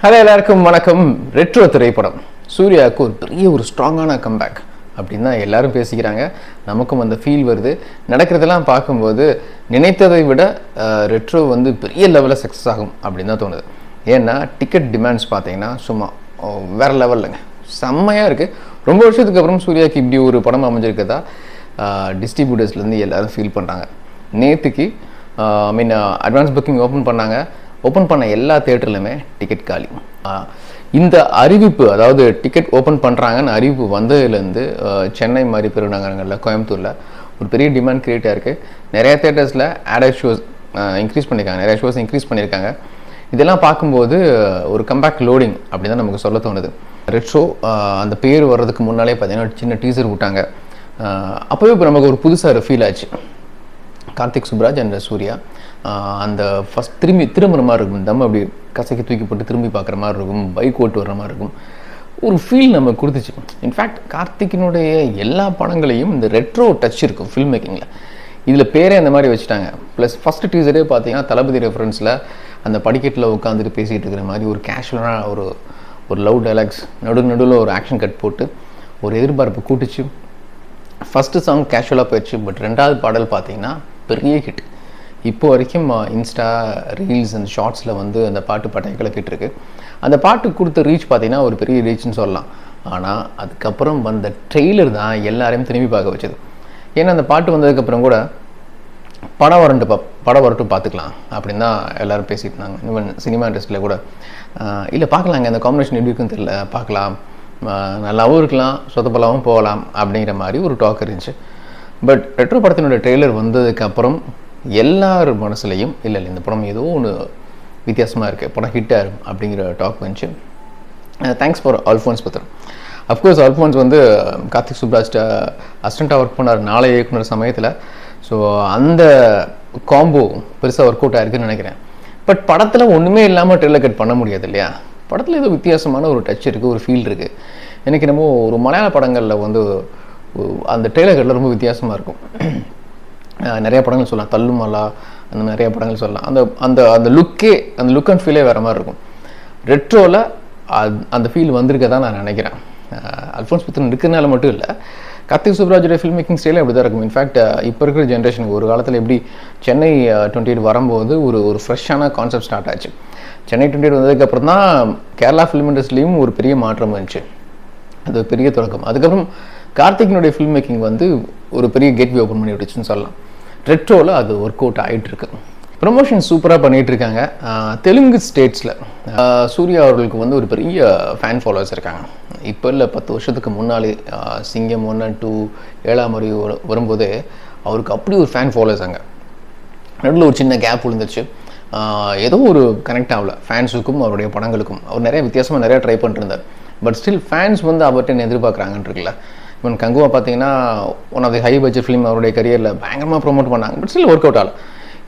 Hello எல்லாருக்கும் வணக்கம். Retro திரைப்படம் சூர்யாவுக்கு ஒரு பெரிய ஒரு ஸ்ட்ராங்கான கம்பேக் அப்படின்னு தான் எல்லாரும் பேசிக்கிறாங்க. நமக்கும் அந்த ஃபீல் வருது. நடக்கிறதெல்லாம் பார்க்கும்போது நினைத்ததை விட ரெட்ரோ வந்து பெரிய லெவலில் சக்ஸஸ் ஆகும் அப்படின்னு தான் தோணுது. ஏன்னா டிக்கெட் டிமாண்ட்ஸ் பார்த்தீங்கன்னா சும்மா வேறு லெவல்லங்க, செம்மையாக இருக்குது. ரொம்ப வருஷத்துக்கு அப்புறம் சூர்யாவுக்கு இப்படி ஒரு படம் அமைஞ்சிருக்கதா டிஸ்ட்ரிபியூட்டர்ஸ்லேருந்து எல்லோரும் ஃபீல் பண்ணுறாங்க. நேற்றுக்கு அட்வான்ஸ் புக்கிங் ஓப்பன் பண்ணாங்க. ஓப்பன் பண்ண எல்லா தியேட்டர்லையுமே டிக்கெட் காலி. இந்த அறிவிப்பு, அதாவது டிக்கெட் ஓப்பன் பண்ணுறாங்கன்னு அறிவிப்பு வந்ததுலேருந்து சென்னை மாதிரி பெருநகரங்களில், கோயம்புத்தூரில் ஒரு பெரிய டிமாண்ட் க்ரியேட் ஆகிருக்கு. நிறையா தியேட்டர்ஸில் ஆடட் ஷோஸ் இன்க்ரீஸ் பண்ணியிருக்காங்க, நிறையா ஷோஸ் இன்க்ரீஸ் பண்ணியிருக்காங்க. இதெல்லாம் பார்க்கும்போது ஒரு கம்பேக் லோடிங் அப்படி தான் நமக்கு சொல்ல தோணுது. ரெட்ரோ அந்த பேர் வர்றதுக்கு முன்னாலே பார்த்தீங்கன்னா சின்ன டீசர் விட்டாங்க. அப்போவே இப்போ நமக்கு ஒரு புதுசாக ஃபீல் ஆச்சு. கார்த்திக் சுப்ராஜ் அண்ட் சூர்யா அந்த ஃபஸ்ட் திரும்புகிற மாதிரி இருக்கும். தம் அப்படி கசைக்கு தூக்கி போட்டு திரும்பி பார்க்குற மாதிரி இருக்கும், பைக் ஓட்டு வர்ற மாதிரி இருக்கும். ஒரு ஃபீல் நம்ம கொடுத்துச்சு. இன்ஃபேக்ட் கார்த்திக்கினுடைய எல்லா படங்களையும் இந்த ரெட்ரோ டச் இருக்கும் ஃபில்ம் மேக்கிங்கில். இதில் பேரே அந்த மாதிரி வச்சுட்டாங்க. ப்ளஸ் ஃபஸ்ட்டு டீசரே பார்த்தீங்கன்னா தளபதி ரெஃபரன்ஸில் அந்த படிக்கட்டில் உட்காந்துட்டு பேசிகிட்டு இருக்கிற மாதிரி ஒரு கேஷுவலான ஒரு லவ் டைலாக்ஸ், நடுவில் ஒரு ஆக்ஷன் கட் போட்டு ஒரு எதிர்பார்ப்பு கூட்டுச்சு. ஃபஸ்ட்டு சாங் கேஷுவலாக போயிடுச்சு. பட் ரெண்டாவது பாடல் பார்த்தீங்கன்னா பெரிய ஹிட். இப்போ வரைக்கும் இன்ஸ்டா ரீல்ஸ் அண்ட் ஷார்ட்ஸில் வந்து அந்த பாட்டு பட்டையை கிளப்பிட்டுருக்கு. அந்த பாட்டு கொடுத்த ரீச் பார்த்தீங்கன்னா ஒரு பெரிய ரீச்னு சொல்லலாம். ஆனால் அதுக்கப்புறம் வந்த ட்ரெய்லர் தான் எல்லாரையும் திரும்பி பார்க்க வச்சது. ஏன்னா அந்த பாட்டு வந்ததுக்கப்புறம் கூட படம் வரட்டும் பார்த்துக்கலாம் அப்படின்னு தான் எல்லோரும் பேசிட்டு இருந்தாங்க. ஈவன் சினிமா இண்டஸ்ட்ரியில் கூட இல்லை பார்க்கலாங்க, இந்த காம்பினேஷன் எப்படி இருக்குன்னு தெரியல, பார்க்கலாம், நல்லாவும் இருக்கலாம், சொத்தப்பலாவும் போகலாம் அப்படிங்கிற மாதிரி ஒரு டாக் இருந்துச்சு. பட் ரெட்ரோ படத்தினுடைய ட்ரெய்லர் வந்ததுக்கப்புறம் எல்லார் மனசுலையும் இல்லை இந்த படம் ஏதோ ஒன்று வித்தியாசமாக இருக்குது, படம் ஹிட் ஆகும் அப்படிங்கிற டாக் வந்துச்சு. Thanks for Alphonse Puthren. Of course Alphonse வந்து கார்த்திக் சுப்ராஜ் அசிஸ்டண்ட்டாக ஒர்க் பண்ணார் நாளை இயக்குனர் சமயத்தில். ஸோ அந்த காம்போ பெருசாக ஒர்க் அவுட் ஆயிருக்குன்னு நினைக்கிறேன். பட் படத்தில் ஒன்றுமே இல்லாமல் ட்ரெய்லர் கட் பண்ண முடியாது இல்லையா? படத்தில் ஏதோ வித்தியாசமான ஒரு டச் இருக்குது, ஒரு ஃபீல் இருக்குது. எனக்கு என்னமோ ஒரு மலையாள படங்களில் வந்து அந்த ட்ரெய்லர் கட்டில் ரொம்ப வித்தியாசமாக இருக்கும். நிறைய படங்கள் சொல்லலாம், தள்ளுமலா, அந்த மாதிரி நிறைய படங்கள் சொல்லலாம். அந்த அந்த அந்த லுக் அண்ட் ஃபீலே வேறு மாதிரி இருக்கும். ரெட்ரோவில் அந்த ஃபீல் வந்திருக்க தான் நான் நினைக்கிறேன். அல்ஃபோன்ஸ் புத்தன் இருக்கிறதுனால மட்டும் இல்லை, கார்த்திக் சுப்ராஜோடைய ஃபில்ம் மேக்கிங் ஸ்டைலே அப்படி தான் இருக்கும். இன்ஃபேக்ட் இப்போ இருக்கிற ஜென்ரேஷனுக்கு ஒரு காலத்தில் எப்படி சென்னை 28 வரும்போது ஒரு ஃப்ரெஷ்ஷான கான்செப்ட் ஸ்டார்ட் ஆச்சு. சென்னை 28 வந்ததுக்கப்புறம் தான் கேரளா ஃபிலிம் இண்டஸ்ட்ரியிலையும் ஒரு பெரிய மாற்றம் வந்துச்சு. அது பெரிய தொடக்கம். அதுக்கப்புறம் கார்த்திகினுடைய ஃபில்ம் மேக்கிங் வந்து ஒரு பெரிய கேட்வே ஓப்பன் பண்ணி விட்டுச்சுன்னு சொல்லலாம். ரெட்ரோவில் அது ஒர்க் அவுட் ஆகிட்டு இருக்கு. ப்ரமோஷன் சூப்பராக பண்ணிகிட்டு இருக்காங்க. தெலுங்கு ஸ்டேட்ஸில் சூர்யா அவர்களுக்கு வந்து ஒரு பெரிய ஃபேன் ஃபாலோவர்ஸ் இருக்காங்க. இப்போ இல்லை, 10 வருஷத்துக்கு முன்னாலே சிங்கம் 1 and 2 7ஆம் முறை வரும்போதே அவருக்கு அப்படி ஒரு ஃபேன் ஃபாலோவர்ஸ் அங்கே. நடுவில் ஒரு சின்ன கேப் விழுந்துச்சு, ஏதோ ஒரு கனெக்ட் ஆகல ஃபேன்ஸுக்கும் அவருடைய படங்களுக்கும். அவர் நிறைய வித்தியாசமாக நிறையா ட்ரை பண்ணிருந்தார். பட் ஸ்டில் ஃபேன்ஸ் வந்து அவர்கிட்ட எதிர்பார்க்குறாங்கன்னு இருக்குல்ல. இப்போ கங்குவா பார்த்தீங்கன்னா one of the high budget film அவருடைய கரியரில் பயங்கரமாக ப்ரொமோட் பண்ணாங்க. பட் ஸ்டில் ஒர்க் அவுட் ஆகல.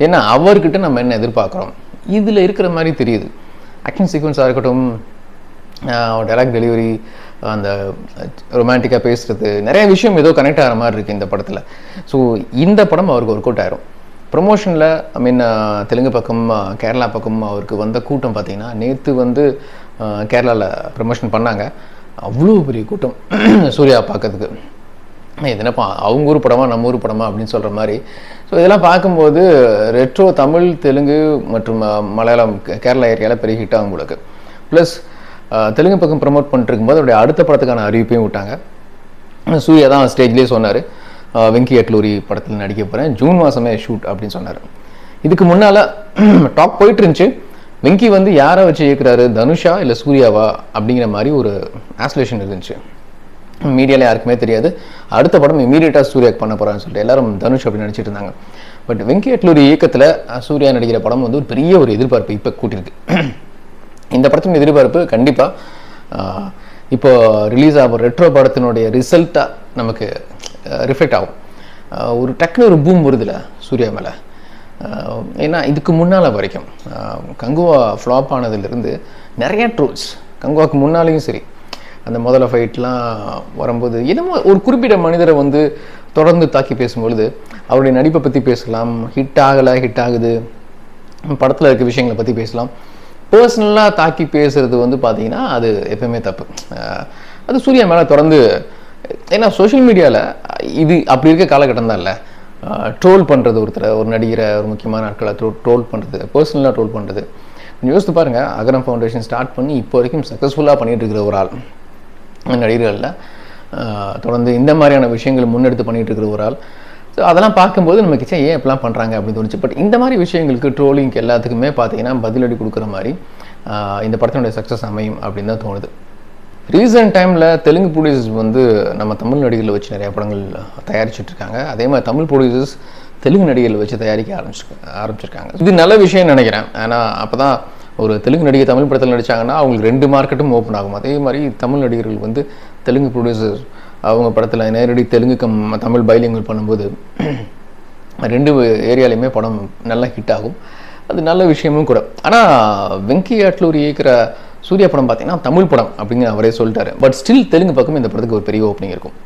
ஏன்னா அவர்கிட்ட நம்ம என்ன எதிர்பார்க்குறோம் இதில் இருக்கிற மாதிரி தெரியுது. ஆக்ஷன் சீக்வன்ஸாக இருக்கட்டும், டைலாக் டெலிவரி, அந்த ரொமான்டிக்காக பேசுகிறது, நிறைய விஷயம் ஏதோ கனெக்ட் ஆகிற மாதிரி இருக்குது இந்த படத்தில். ஸோ இந்த படம் அவருக்கு ஒர்க் அவுட் ஆயிரும். ப்ரொமோஷனில் தெலுங்கு பக்கம் கேரளா பக்கம் அவருக்கு வந்த கூட்டம் பார்த்திங்கன்னா, நேற்று வந்து கேரளாவில் ப்ரமோஷன் பண்ணாங்க. அவ்வளோ பெரிய கூட்டம் சூர்யா பார்க்கறதுக்கு. இது என்னப்பா அவங்க ஊர் படமா நம்ம ஊர் படமா அப்படின்னு சொல்கிற மாதிரி. ஸோ இதெல்லாம் பார்க்கும்போது ரெட்ரோ தமிழ், தெலுங்கு மற்றும் மலையாளம், கேரளா ஏரியாவில் பெரிய ஹிட் ஆகும் உங்களுக்கு. ப்ளஸ் தெலுங்கு பக்கம் ப்ரமோட் பண்ணிட்டுருக்கும்போது அவருடைய அடுத்த படத்துக்கான அறிவிப்பையும் விட்டாங்க. சூர்யா தான் ஸ்டேஜ்லேயே சொன்னார், வெங்கி அட்லூரி படத்தில் நடிக்க போகிறேன், ஜூன் மாதமே ஷூட் அப்படின்னு சொன்னார். இதுக்கு முன்னால் டாக் போயிட்டு இருந்துச்சு, வெங்கி வந்து யாரை வச்சு இயக்குறாரு, தனுஷா இல்லை சூர்யாவா அப்படிங்கிற மாதிரி ஒரு ஆஸ்லேஷன் இருந்துச்சு. மீடியாவில் யாருக்குமே தெரியாது. அடுத்த படம் இமீடியட்டாக சூர்யாவுக்கு பண்ண போகிறான்னு சொல்லிட்டு எல்லாரும் தனுஷ் அப்படி நடிச்சிட்டு இருந்தாங்க. பட் வெங்கி அட்லூரி இயக்கத்தில் சூர்யா நடிக்கிற படம் வந்து ஒரு பெரிய ஒரு எதிர்பார்ப்பு இப்போ கூட்டியிருக்கு. இந்த படத்தின் எதிர்பார்ப்பு கண்டிப்பாக இப்போ ரிலீஸ் ஆகும் ரெட்ரோ படத்தினுடைய ரிசல்ட்டாக நமக்கு ரிஃப்ளெக்ட் ஆகும். ஒரு டக்குனு ஒரு பூம் வருதுல சூர்யா மேலே. ஏன்னா இதுக்கு முன்னால் வரைக்கும் கங்குவா ஃப்ளாப் ஆனதுலேருந்து நிறையா ட்ரோல்ஸ், கங்குவாவுக்கு முன்னாலேயும் சரி, அந்த முதல்ல ஃபைட்லாம் வரும்போது என்னமோ ஒரு குறிப்பிட்ட மனிதரை வந்து தொடர்ந்து தாக்கி பேசும்பொழுது அவருடைய நடிப்பை பற்றி பேசலாம், ஹிட் ஆகலை, ஹிட் ஆகுது, படத்தில் இருக்க விஷயங்களை பற்றி பேசலாம். பர்சனலாக தாக்கி பேசுறது வந்து பார்த்தீங்கன்னா அது எப்பவுமே தப்பு. அது சூர்யா மேலே தொடர்ந்து, ஏன்னா சோஷியல் மீடியாவில் இது அப்படி இருக்க காலகட்டம் தான் இல்லை. ட்ரோல் பண்ணுறது, ஒரு நடிகரை, ஒரு முக்கியமான ஆட்களை ட்ரோல் பண்ணுறது, பர்சனலாக ட்ரோல் பண்ணுறது. யோசித்து பாருங்கள், அகரம் ஃபவுண்டேஷன் ஸ்டார்ட் பண்ணி இப்போ வரைக்கும் சக்ஸஸ்ஃபுல்லாக பண்ணிகிட்டு இருக்கிற ஒரு ஆள், நடிகர்களில் தொடர்ந்து இந்த மாதிரியான விஷயங்கள் முன்னெடுத்து பண்ணிகிட்டு இருக்கிற ஒரு ஆள். ஸோ அதெல்லாம் பார்க்கும்போது நமக்கு ஏன் இப்படிலாம் பண்ணுறாங்க அப்படின்னு தோணுச்சு. பட் இந்த மாதிரி விஷயங்களுக்கு, ட்ரோலிங்க்கு எல்லாத்துக்குமே பார்த்தீங்கன்னா பதிலடி கொடுக்குற மாதிரி இந்த படத்தினுடைய சக்ஸஸ் அமையும் அப்படின்னு தான் தோணுது. ரீசன்ட் டைமில் தெலுங்கு ப்ரொடியூசர்ஸ் வந்து நம்ம தமிழ் நடிகர்களை வச்சு நிறையா படங்கள் தயாரிச்சுட்ருக்காங்க. அதே மாதிரி தமிழ் ப்ரொடியூசர்ஸ் தெலுங்கு நடிகர்களை வச்சு தயாரிக்க ஆரம்பிச்சிருக்காங்க. இது நல்ல விஷயம்னு நினைக்கிறேன். ஏன்னா அப்போ தான் ஒரு தெலுங்கு நடிகர் தமிழ் படத்தில் நடித்தாங்கன்னா அவங்களுக்கு 2 மார்க்கெட்டும் ஓப்பன் ஆகும். அதே மாதிரி தமிழ் நடிகர்கள் வந்து தெலுங்கு ப்ரொடியூசர் அவங்க படத்தில் நேரடி தெலுங்கு தமிழ் பைலிங்கல் பண்ணும்போது 2 ஏரியாலையுமே படம் நல்லா ஹிட் ஆகும். அது நல்ல விஷயமும் கூட. ஆனால் வெங்கி அட்லூரி இயக்கிற சூர்யா படம் பார்த்தீங்கன்னா தமிழ் படம் அப்படின்னு அவரே சொல்லிட்டாரு. பட் ஸ்டில் தெலுங்கு பக்கம் இந்த படத்துக்கு ஒரு பெரிய ஓப்பனிங் இருக்கும்.